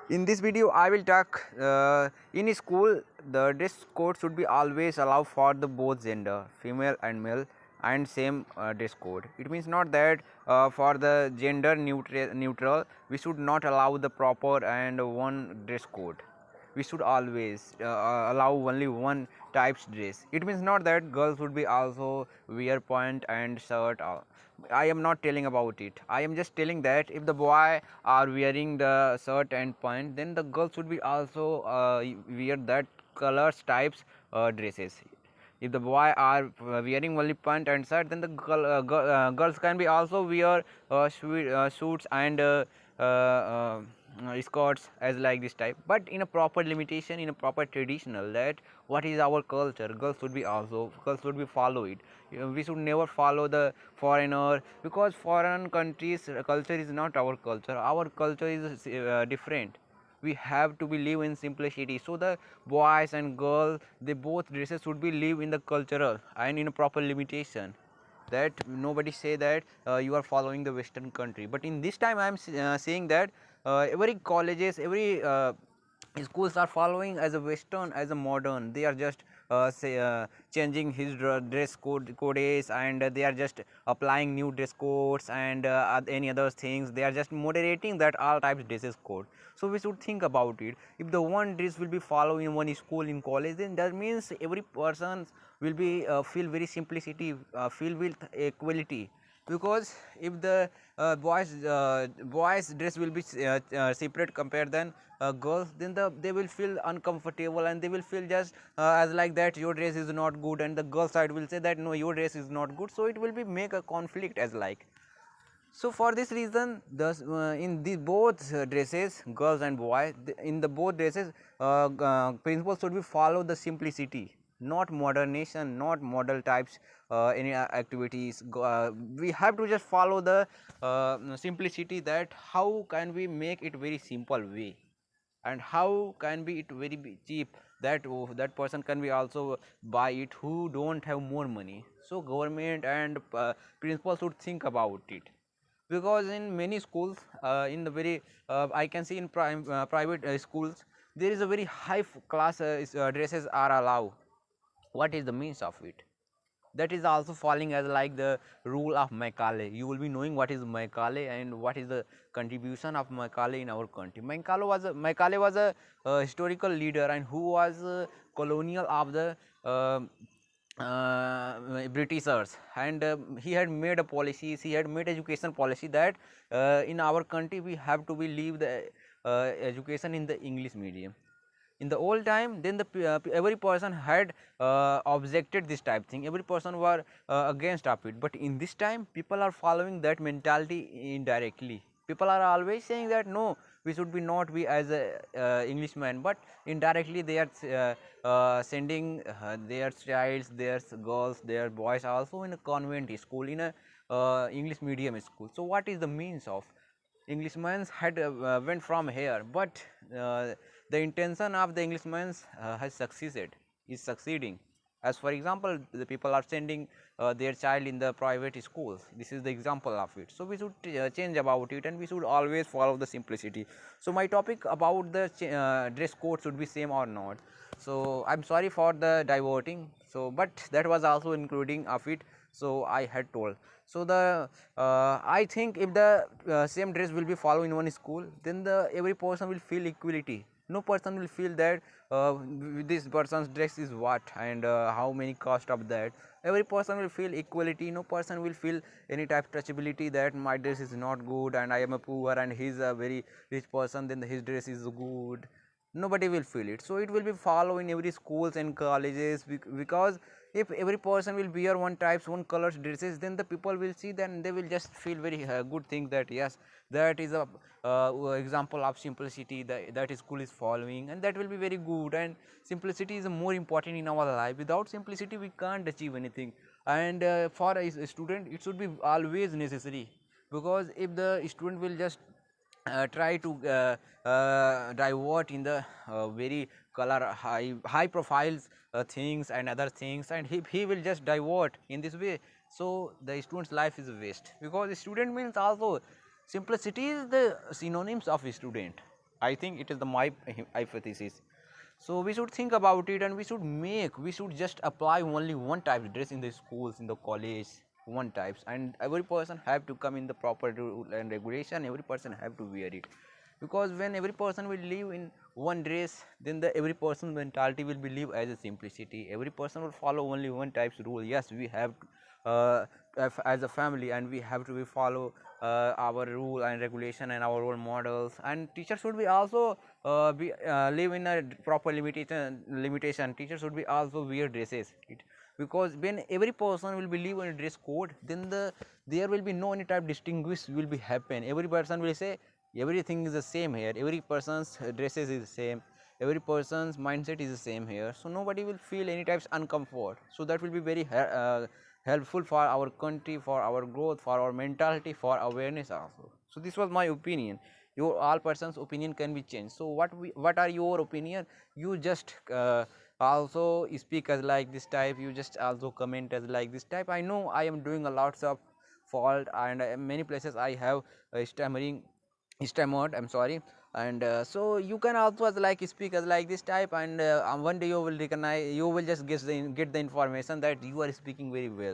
In this video I will talk in school the dress code should be always allow for the both gender female and male and same dress code. It means not that for the gender neutral we should not allow the proper and one dress code. We should always allow only one types dress. It means not that girls would be also wear pant and shirt. I am not telling about it. I am just telling that if the boy are wearing the shirt and pant, then the girls should be also wear that colors types dresses. If the boy are wearing only pant and shirt, then the girls can be also wear suits and skirts as like this type, but in a proper limitation, in a proper traditional, that what is our culture, girls should be follow it. We should never follow the foreigner, because foreign countries culture is not our culture is different. We have to be live in simplicity, so the boys and girls, they both dresses should be live in the cultural and in a proper limitation, that nobody say that you are following the western country. But in this time I am saying that every colleges, every schools are following as a western, as a modern. They are just changing his dress codes, and they are just applying new dress codes and any other things. They are just moderating that all types dresses code. So we should think about it. If the one dress will be followed in one school, in college, then that means every person will be feel very simplicity, feel with equality. Because if the boys dress will be separate compared than girls, then they will feel uncomfortable, and they will feel just as like that your dress is not good, and the girl side will say that no, your dress is not good. So it will be make a conflict as like. So for this reason, thus in the both dresses, girls and boys, in the both dresses, principles should be follow the simplicity, not modernization, not model types, any activities. We have to just follow the simplicity, that how can we make it very simple way, and how can be it very cheap, that that person can be also buy it who don't have more money. So government and principal should think about it. Because in many schools, in the very I can see in private schools, there is a very high class dresses are allowed. What is the means of it? That is also falling as like the rule of Macaulay. You will be knowing what is Macaulay and what is the contribution of Macaulay in our country. Macaulay was a historical leader, and who was colonial of the Britishers, and he had made a policies, he had made education policy, that in our country we have to be leave the education in the English medium. In the old time, then the every person had objected this type thing, every person were against of it. But in this time people are following that mentality indirectly. People are always saying that no, we should be not be as a Englishman, but indirectly they are sending their childs, their girls, their boys also in a convent school, in a English medium school. So what is the means of Englishman had went from here, but the intention of the Englishman has succeeded, is succeeding. As for example, the people are sending their child in the private schools. This is the example of it. So we should change about it, and we should always follow the simplicity. So my topic about the dress code should be same or not. So I'm sorry for the diverting. So but that was also including of it. So I had told. So the I think if the same dress will be followed in one school, then the every person will feel equality. No person will feel that this person's dress is what, and how many cost of that. Every person will feel equality. No person will feel any type of touchability, that my dress is not good and I am a poor and he is a very rich person, then his dress is good. Nobody will feel it. So it will be follow in every schools and colleges, because if every person will wear one types, one colors dresses, then the people will see, then they will just feel very good thing, that yes, that is a example of simplicity that school is following, and that will be very good. And simplicity is more important in our life. Without simplicity we can't achieve anything. And for a student it should be always necessary, because if the student will just try to divert in the very color high profiles things and other things, and he will just divert in this way, so the student's life is waste. Because student means also simplicity is the synonyms of student. I think it is the my hypothesis. So we should think about it, and we should just apply only one type of dress in the schools, in the college, one types, and every person have to come in the proper rule and regulation. Every person have to wear it, because when every person will live in one dress, then the every person's mentality will be live as a simplicity. Every person will follow only one type's rule. Yes, we have uh, as a family, and we have to be follow our rule and regulation and our role models, and teachers should be also be live in a proper limitation. Teachers should be also wear dresses because when every person will be live in a dress code, then there will be no any type distinguish will be happen. Every person will say everything is the same here, every person's dresses is the same, every person's mindset is the same here, so nobody will feel any types uncomfort. So that will be very helpful for our country, for our growth, for our mentality, for awareness also. So this was my opinion. Your all persons opinion can be changed. So what are your opinion? You just also speak as like this type, you just also comment as like this type. I know I am doing a lots of fault, and many places I have stammered, I'm sorry. And so you can also as like speak as like this type, and one day you will recognize, you will just get the information that you are speaking very well.